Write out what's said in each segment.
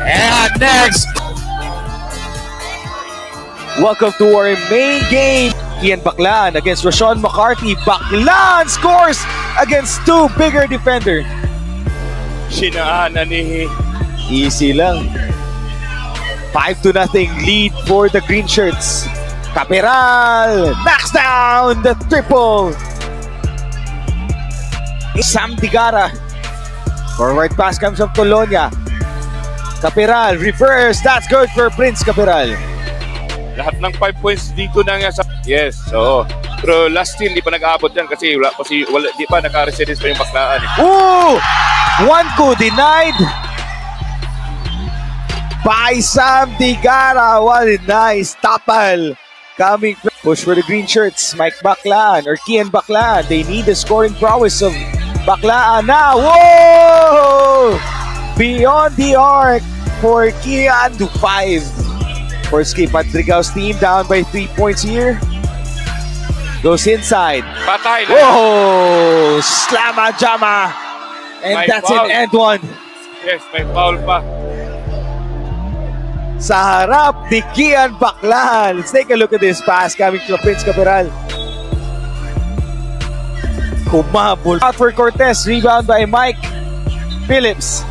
And next, welcome to our main game. Kian Baclan against Rashawn McCarthy. Baclan scores against two bigger defender. Sinaanan ni... Easy lang. 5-0 lead for the green shirts. Caperal knocks down the triple. Sam Digara. Forward pass comes from Colonia. Caperal reverse. That's good for Prince Caperal. Lahat ng 5 points dito na nga sa... Yes, oo. Pero last team, di pa nag-aabot yan kasi di pa naka-residence pa yung Baclaan. Ooh! One coup denied by Sam Digara. What a nice tapal. Coming push for the green shirts. Mike Baclan or Kian Baclan. They need the scoring prowess of Baclan now. Whoa! Beyond the arc for Kian to 5. First game, Padrigao's team down by 3 points here. Goes inside. Patay na. Whoa! Slama Jama. And May that's foul. an end one. Yes, may foul pa. Sa harap ni Kian Baclan. Let's take a look at this pass coming from Prince Caperal. Kumabol. Out for Cortez. Rebound by Mike Phillips.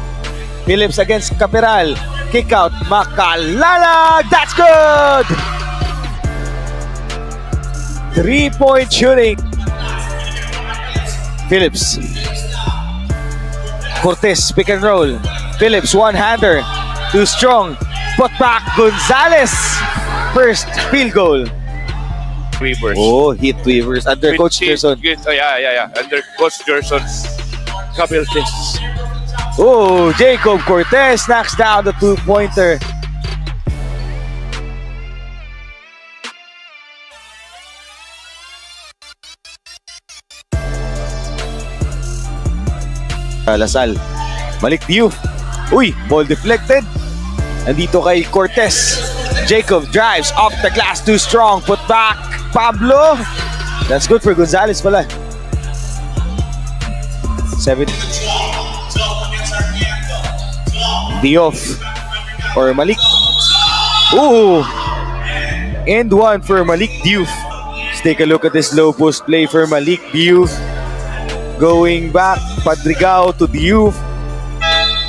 Phillips against Caperal. Kick out. Makalalag. That's good. 3-point shooting. Phillips. Cortez pick and roll. Phillips one-hander. Too strong. Put back Gonzalez. First field goal. Weavers. Oh, hit Weavers under Coach Gerson. Oh, yeah. Under Coach Gerson's abilities. Oh, Jacob Cortez knocks down the two-pointer. Lasal. Malik Diouf. Uy, ball deflected. Nandito kay Cortez. Jacob drives off the glass, too strong. Put back Pablo. That's good for Gonzalez pala. 7. Diouf or Malik. Ooh! And one for Malik Diouf. Let's take a look at this low post play for Malik Diouf. Going back, Padrigao to Diouf.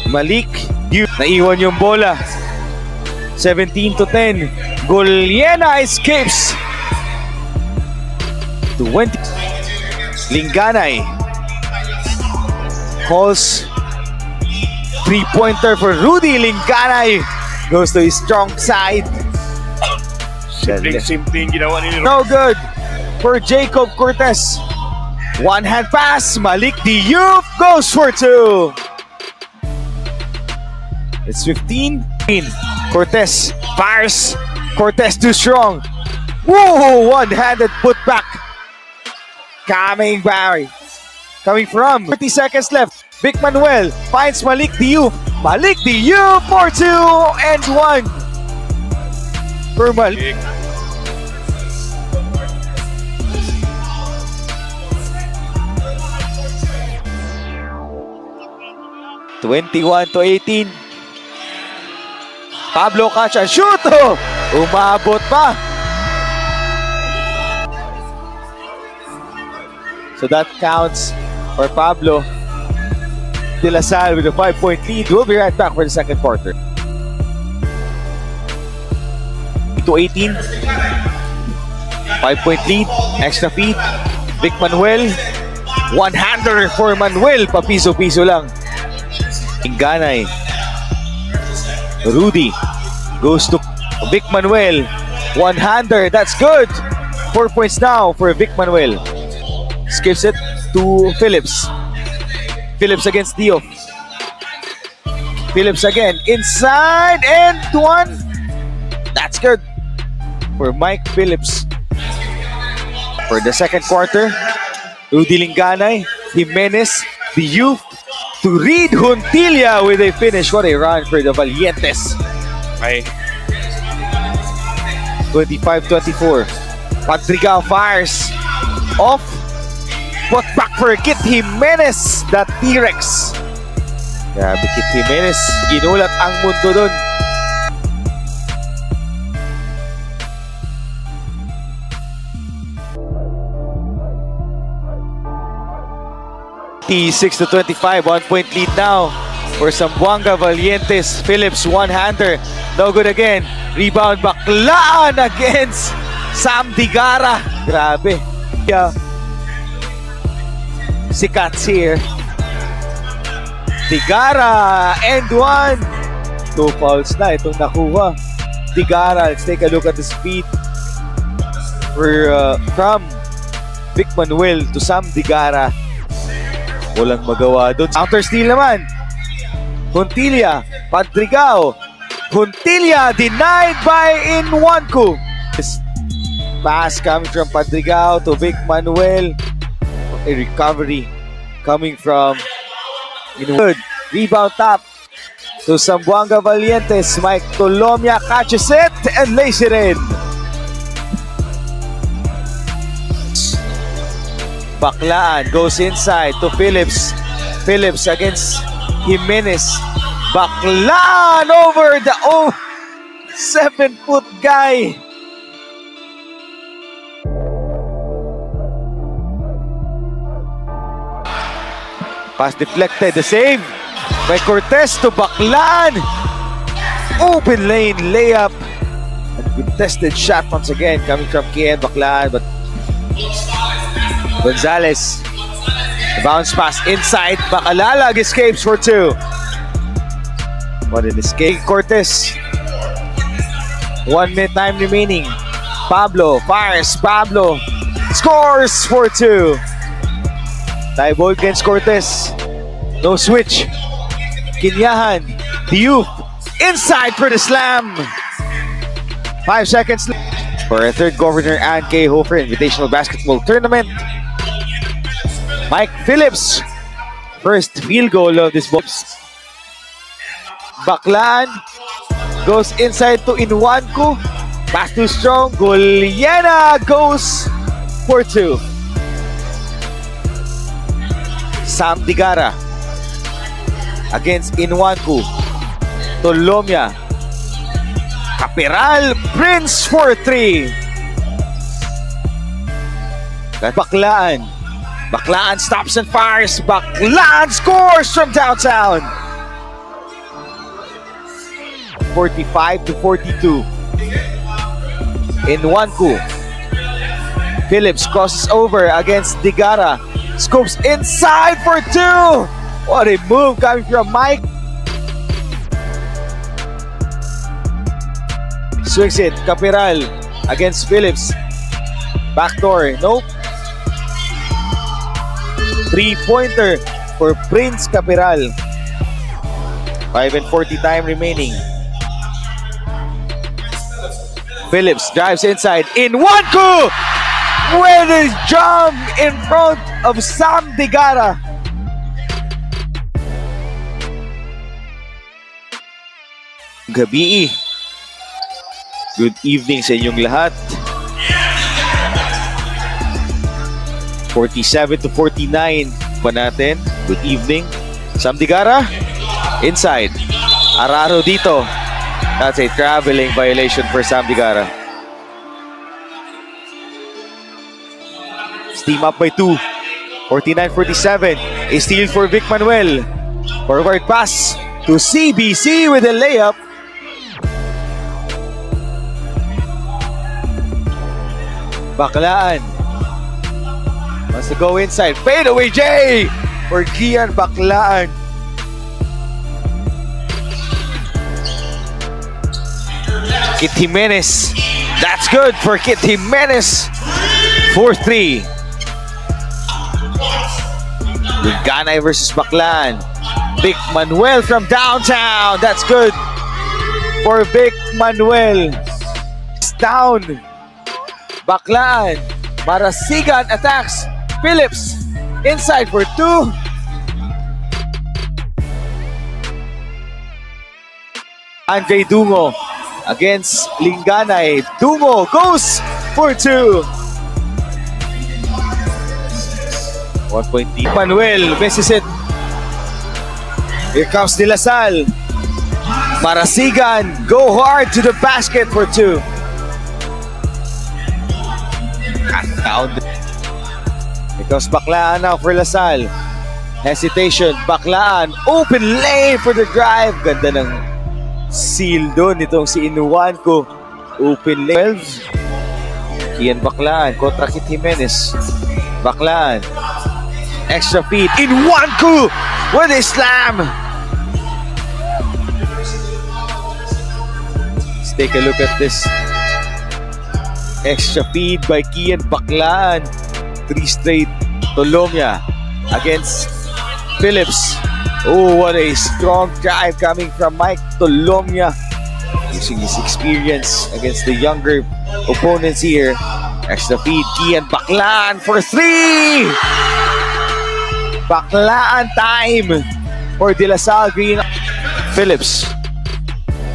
Malik Diouf. Naiwan yung bola. 17-10. Goliena escapes. 20. Linganay calls three-pointer for Rudy. Linganay goes to his strong side. Simpleng ginawa ni No good for Jacob Cortez. One-hand pass. Malik Diouf goes for 2. It's 15. Cortez fires. Cortez too strong. Whoa! One-handed putback. Coming from 30 seconds left. Vic Manuel finds Malik Diouf. Malik Diouf for 2 and 1. For Malik. 21-18. Pablo Cacha, shoot! Oh! Umabot pa. So that counts for Pablo De La Salle with a 5-point lead. We'll be right back for the second quarter. 18. 5-point lead. Extra feed. Vic Manuel. One-hander for Manuel. Papiso-piso lang. Inganay. Rudy goes to Vic Manuel. One-hander. That's good. 4 points now for Vic Manuel. Skips it to Phillips. Phillips against Diouf. Phillips again. Inside and one. That's good for Mike Phillips. For the second quarter, Rudy Linganay, Jimenez, Diouf to Reed Huntilla with a finish. What a run for the Valientes. 25-24. Padrigao fires off. Put back for Kit Jimenez, that T-Rex. Grabe, Kit Jimenez. Ginulat ang mundo dun. T6-25, 1-point lead now for Zamboanga Valientes. Phillips, one-hander, no good again. Rebound, Baclaan against Sam Digara. Grabe. Yeah. Si Katsir. Digara, and one. 2 fouls na itong nakuha. Digara, let's take a look at the speed. From Vic Manuel to Sam Digara. Walang magawa doon. Counter steal naman. Juntilla, Padrigao. Juntilla denied by Inwanku. Pass coming from Padrigao to Vic Manuel. A recovery coming from Inwanku. Rebound top to Zamboanga Valientes. Mike Tolomia catches it and lays it in. Baclaan goes inside to Phillips. Phillips against Jimenez. Baclaan over the 7-foot guy. Pass deflected. The save by Cortez to Baclaan. Open lane layup. And contested shot once again coming from Kian Baclaan, but Gonzalez, the bounce pass inside. Bacalalag escapes for 2. What an escape. Cortez. 1 minute time remaining. Pablo fires. Pablo scores for 2. Tie ball against Cortez. No switch. Kinyahan. Diouf inside for the slam. 5 seconds left for a third Governor Ann K. Hofer Invitational Basketball Tournament. Mike Phillips, first field goal of this ball. Baclaan goes inside to Inwanku. Pass too strong. Guliana goes for 2. Sam Digara against Inwanku. Tolomia. Capiral Prince for 3. Baclaan. Baclaan stops and fires. Baclaan scores from downtown. 45-42. Inwanku. Phillips crosses over against Digara. Scoops inside for 2. What a move coming from Mike. Swings it. Capiral against Phillips. Backdoor. Nope. 3-pointer for Prince Capiral. 5:40 time remaining. Phillips drives inside. Inwanku with his jump in front of Sam Digara. Gabi. Good evening sa inyong lahat. 47-49 pa natin. Good evening. Sam Digara, inside. Araro dito. That's a traveling violation for Sam Digara. Steam up by 2. 49-47. A steal for Vic Manuel. Forward pass to CBC with a layup. Baclaan wants to go inside. Fade away J for Gian Baclaan. Kit Jimenez. That's good for Kit Jimenez. 4-3. Luganay versus Baclaan. Vic Manuel from downtown. That's good for Vic Manuel. It's down. Baclaan. Marasigan attacks. Phillips inside for 2. Andre Dungo against Linganay. Dungo goes for 2. 1 point lead. Manuel misses it. Here comes De La Salle. Marasigan, go hard to the basket for 2. Cut down. Here comes Baclaan now for La Salle. Hesitation, Baclaan, open lane for the drive. Ganda ng seal doon itong si Inuwanko. Open lane. 12. Kian Baclaan kontra Kit Jimenez. Baclaan. Extra feed. Inuwanko with a slam. Let's take a look at this. Extra feed by Kian Baclaan. 3 straight. Tolomia against Phillips. Oh, what a strong drive coming from Mike Tolomia. Using his experience against the younger opponents here. Extra feed, Kian Baclaan for 3! Baclaan time for De La Salle Green. Phillips.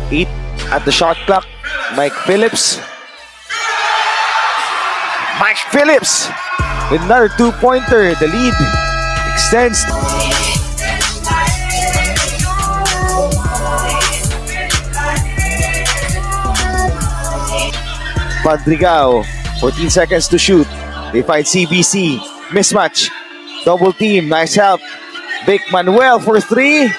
8 at the shot clock. Mike Phillips. Mike Phillips with another 2-pointer. The lead extends. Padrigao, 14 seconds to shoot. They find CBC. Mismatch. Double team. Nice help. Vic Manuel for 3.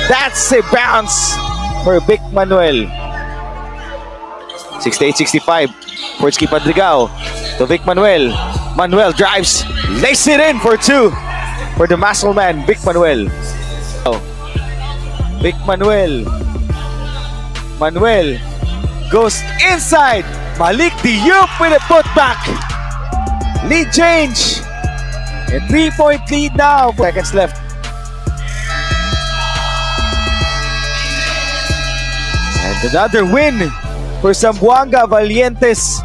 That's a bounce for Vic Manuel. 68-65. Portsky Padrigao to Vic Manuel. Manuel drives. Lays it in for 2 for the muscle man, Vic Manuel. Vic Manuel. Manuel goes inside. Malik Diop with a putback. Lead change. A 3-point lead now. Seconds left. And another win for Zamboanga Valientes.